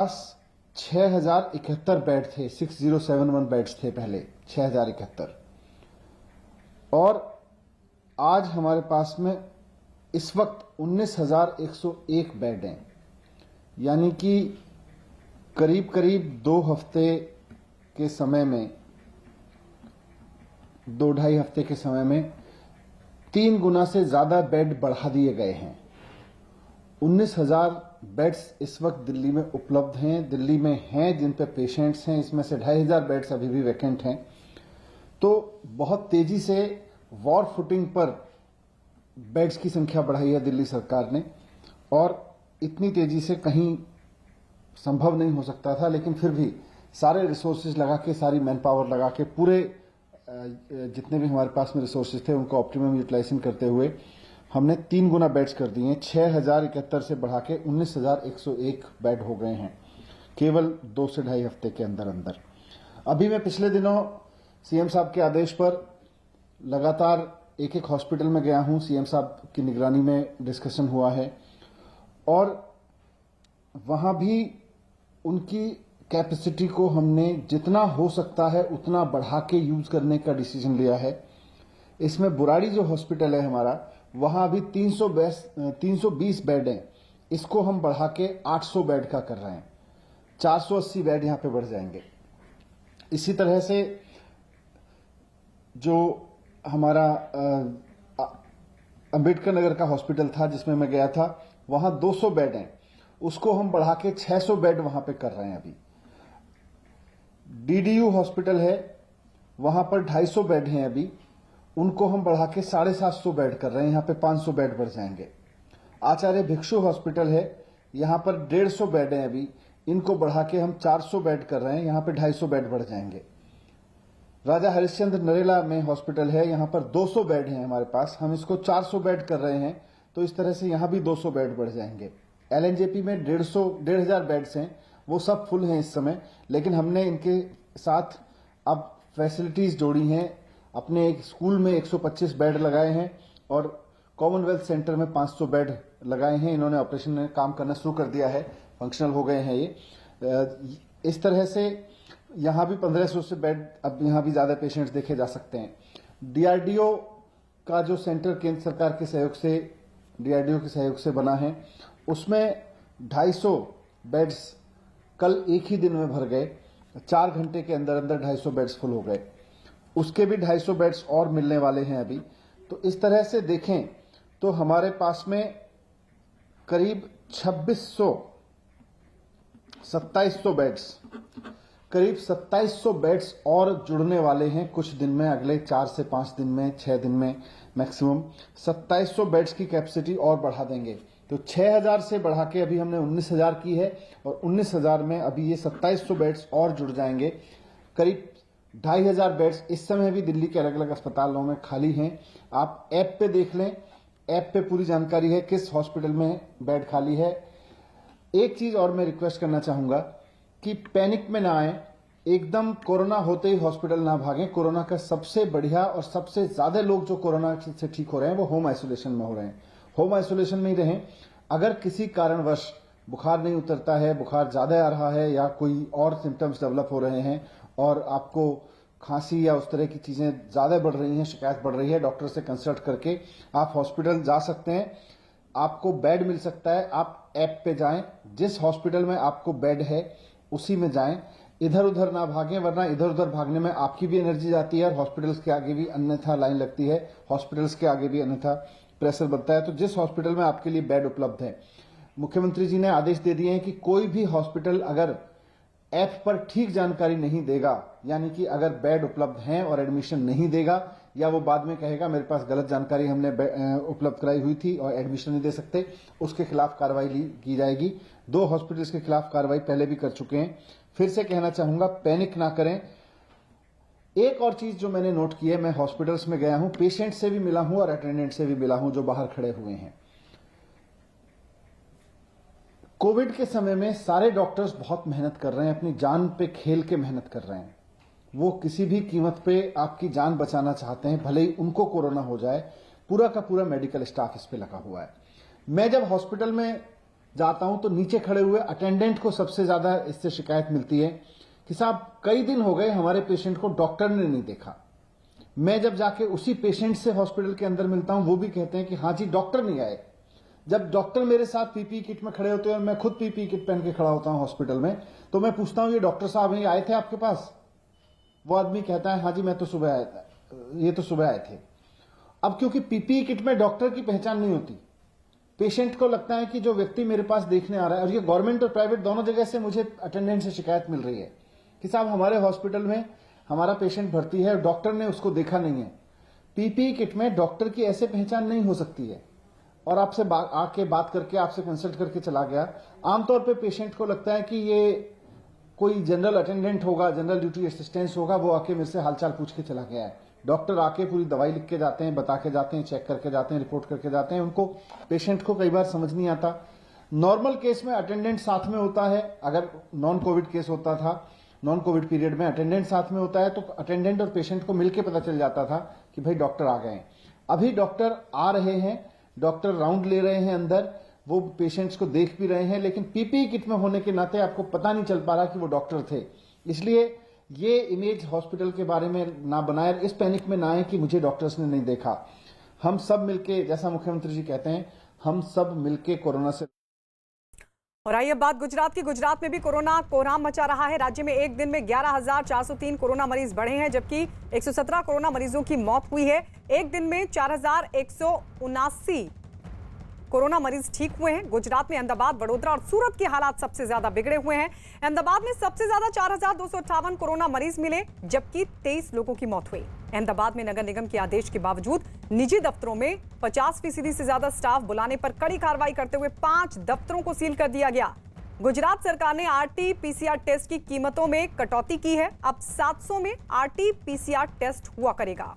पास 6071 bed थे, 6071 beds थे पहले, 6071। और आज हमारे पास में इस वक्त 19,101 बेड हैं, यानी कि करीब करीब 2 हफ्ते के समय में, 2-2.5 हफ्ते के समय में 3 गुना से ज्यादा बेड बढ़ा दिए गए हैं। 19,000 बेड्स इस वक्त दिल्ली में उपलब्ध हैं, दिल्ली में हैं जिन पे पेशेंट्स हैं, इसमें से 2,500 बेड्स अभी भी वैकेंट हैं। तो बहुत तेजी से वॉर फुटिंग पर बेड्स की संख्या बढ़ाई है दिल्ली सरकार ने, और इतनी तेजी से कहीं संभव नहीं हो सकता था, लेकिन फिर भी सारे रिसोर्सेज लगा के, सारी मैन पावर लगा के, पूरे जितने भी हमारे पास में रिसोर्सेज थे उनको ऑप्टिमम यूटिलाइजेशन करते हुए हमने 3 गुना बेड्स कर दिए हैं। 6071 से बढ़ा के 19,101 बेड हो गए हैं केवल 2 से 2.5 हफ्ते के अंदर अंदर। अभी मैं पिछले दिनों सीएम साहब के आदेश पर लगातार एक एक हॉस्पिटल में गया हूं, सीएम साहब की निगरानी में डिस्कशन हुआ है, और वहां भी उनकी कैपेसिटी को हमने जितना हो सकता है उतना बढ़ा के यूज करने का डिसीजन लिया है। इसमें बुराड़ी जो हॉस्पिटल है हमारा, वहां अभी 320 बेड हैं, इसको हम बढ़ा के 800 बेड का कर रहे हैं, 480 बेड यहां पे बढ़ जाएंगे। इसी तरह से जो हमारा अंबेडकर नगर का हॉस्पिटल था जिसमें मैं गया था, वहां 200 बेड हैं, उसको हम बढ़ा के 600 बेड वहां पे कर रहे हैं अभी। डीडीयू हॉस्पिटल है, वहां पर 250 बेड हैं अभी, उनको हम बढ़ा के 750 बेड कर रहे हैं, यहां पे 500 बेड बढ़ जाएंगे। आचार्य भिक्षु हॉस्पिटल है, यहां पर 150 बेड हैं अभी, इनको बढ़ा के हम 400 बेड कर रहे हैं, यहां पे 250 बेड बढ़ जाएंगे। राजा हरिश्चंद्र नरेला में हॉस्पिटल है, यहां पर 200 बेड हैं हमारे पास, हम इसको 400 बेड कर रहे हैं, तो इस तरह से यहां भी 200 बेड बढ़ जाएंगे। एलएनजेपी में 1,500 बेड्स हैं, वो सब फुल हैं इस समय, लेकिन हमने इनके साथ अब फैसिलिटीज जोड़ी हैं। अपने एक स्कूल में 125 बेड लगाए हैं और कॉमनवेल्थ सेंटर में 500 बेड लगाए हैं। इन्होंने ऑपरेशन में काम करना शुरू कर दिया है, फंक्शनल हो गए हैं ये। इस तरह से यहां भी 1500 से बेड, अब यहां भी ज्यादा पेशेंट्स देखे जा सकते हैं। डीआरडीओ का जो सेंटर केंद्र सरकार के सहयोग से, डीआरडीओ के सहयोग से बना है, उसमें 250 बेड्स कल एक ही दिन में भर गए, 4 घंटे के अंदर अंदर 250 बेड्स फुल हो गए। उसके भी 250 बेड्स और मिलने वाले हैं अभी। तो इस तरह से देखें तो हमारे पास में करीब 2700 बेड्स, करीब 2700 बेड्स और जुड़ने वाले हैं कुछ दिन में, अगले 4 से 5 दिन में, 6 दिन में मैक्सिमम 2700 बेड्स की कैपेसिटी और बढ़ा देंगे। तो 6000 से बढ़ा के अभी हमने 19,000 की है, और 19,000 में अभी ये 2700 बेड्स और जुड़ जाएंगे। करीब 2,500 बेड्स इस समय भी दिल्ली के अलग अलग अस्पतालों में खाली हैं। आप ऐप पे देख लें, ऐप पे पूरी जानकारी है किस हॉस्पिटल में बेड खाली है। एक चीज और मैं रिक्वेस्ट करना चाहूंगा कि पैनिक में ना आए, एकदम कोरोना होते ही हॉस्पिटल ना भागें। कोरोना का सबसे बढ़िया और सबसे ज्यादा लोग जो कोरोना से ठीक हो रहे हैं वो होम आइसोलेशन में हो रहे हैं। होम आइसोलेशन में ही रहें। अगर किसी कारणवश बुखार नहीं उतरता है, बुखार ज्यादा आ रहा है, या कोई और सिम्टम्स डेवलप हो रहे हैं और आपको खांसी या उस तरह की चीजें ज्यादा बढ़ रही हैं, शिकायत बढ़ रही है, डॉक्टर से कंसल्ट करके आप हॉस्पिटल जा सकते हैं, आपको बेड मिल सकता है। आप ऐप पे जाएं, जिस हॉस्पिटल में आपको बेड है उसी में जाएं, इधर उधर ना भागें, वरना इधर उधर भागने में आपकी भी एनर्जी जाती है और हॉस्पिटल्स के आगे भी अन्यथा लाइन लगती है, हॉस्पिटल्स के आगे भी अन्यथा प्रेशर बनता है। तो जिस हॉस्पिटल में आपके लिए बेड उपलब्ध है, मुख्यमंत्री जी ने आदेश दे दिए हैं कि कोई भी हॉस्पिटल अगर ऐप पर ठीक जानकारी नहीं देगा, यानी कि अगर बेड उपलब्ध हैं और एडमिशन नहीं देगा, या वो बाद में कहेगा मेरे पास गलत जानकारी हमने उपलब्ध कराई हुई थी और एडमिशन नहीं दे सकते, उसके खिलाफ कार्रवाई की जाएगी। 2 हॉस्पिटल्स के खिलाफ कार्रवाई पहले भी कर चुके हैं। फिर से कहना चाहूंगा, पैनिक ना करें। एक और चीज जो मैंने नोट की है, मैं हॉस्पिटल्स में गया हूं, पेशेंट से भी मिला हूं और अटेंडेंट से भी मिला हूं जो बाहर खड़े हुए हैं। कोविड के समय में सारे डॉक्टर्स बहुत मेहनत कर रहे हैं, अपनी जान पे खेल के मेहनत कर रहे हैं। वो किसी भी कीमत पे आपकी जान बचाना चाहते हैं, भले ही उनको कोरोना हो जाए। पूरा का पूरा मेडिकल स्टाफ इस पे लगा हुआ है। मैं जब हॉस्पिटल में जाता हूं तो नीचे खड़े हुए अटेंडेंट को सबसे ज्यादा इससे शिकायत मिलती है कि साहब कई दिन हो गए हमारे पेशेंट को डॉक्टर ने नहीं देखा। मैं जब जाके उसी पेशेंट से हॉस्पिटल के अंदर मिलता हूं, वो भी कहते हैं कि हाँ जी डॉक्टर नहीं आए। जब डॉक्टर मेरे साथ पीपीई किट में खड़े होते हैं और मैं खुद पीपीई किट पहन के खड़ा होता हूं हॉस्पिटल में, तो मैं पूछता हूं ये डॉक्टर साहब ये आए थे आपके पास? वो आदमी कहता है हाँ जी मैं तो सुबह आया था, ये तो सुबह आए थे। अब क्योंकि पीपीई किट में डॉक्टर की पहचान नहीं होती, पेशेंट को लगता है कि जो व्यक्ति मेरे पास देखने आ रहा है, और ये गवर्नमेंट और प्राइवेट दोनों जगह से मुझे अटेंडेंट से शिकायत मिल रही है कि साहब हमारे हॉस्पिटल में हमारा पेशेंट भर्ती है, डॉक्टर ने उसको देखा नहीं है। पीपीई किट में डॉक्टर की ऐसे पहचान नहीं हो सकती है, और आपसे आके बात करके आपसे कंसल्ट करके चला गया। आमतौर पे पेशेंट को लगता है कि ये कोई जनरल अटेंडेंट होगा, जनरल ड्यूटी असिस्टेंट होगा, वो आके मेरे से हालचाल पूछ के चला गया है। डॉक्टर आके पूरी दवाई लिख के जाते हैं, बता के जाते हैं, चेक करके जाते हैं, रिपोर्ट करके जाते हैं। उनको पेशेंट को कई बार समझ नहीं आता। नॉर्मल केस में अटेंडेंट साथ में होता है, अगर नॉन कोविड केस होता था, नॉन कोविड पीरियड में अटेंडेंट साथ में होता है, तो अटेंडेंट और पेशेंट को मिलकर पता चल जाता था कि भाई डॉक्टर आ गए हैं। अभी डॉक्टर आ रहे हैं, डॉक्टर राउंड ले रहे हैं अंदर, वो पेशेंट्स को देख भी रहे हैं, लेकिन पीपीई किट में होने के नाते आपको पता नहीं चल पा रहा कि वो डॉक्टर थे। इसलिए ये इमेज हॉस्पिटल के बारे में ना बनाए, इस पैनिक में ना आए कि मुझे डॉक्टर्स ने नहीं देखा। हम सब मिलके, जैसा मुख्यमंत्री जी कहते हैं, हम सब मिलके कोरोना से। और आइए बात गुजरात की। गुजरात में भी कोरोना कोहराम मचा रहा है। राज्य में एक दिन में 11,403 कोरोना मरीज बढ़े हैं, जबकि 117 कोरोना मरीजों की मौत हुई है। एक दिन में 4,179 कोरोना मरीज ठीक हुए हैं। गुजरात में अहमदाबाद, वडोदरा और सूरत के हालात सबसे ज्यादा बिगड़े हुए हैं। अहमदाबाद में सबसे ज्यादा 4,258 कोरोना मरीज मिले, जबकि 23 लोगों की मौत हुई। अहमदाबाद में नगर निगम के आदेश के बावजूद निजी दफ्तरों में 50% से ज्यादा स्टाफ बुलाने पर कड़ी कार्रवाई करते हुए 5 दफ्तरों को सील कर दिया गया। गुजरात सरकार ने RT-PCR टेस्ट की कीमतों में कटौती की है। अब 700 में RT-PCR टेस्ट हुआ करेगा।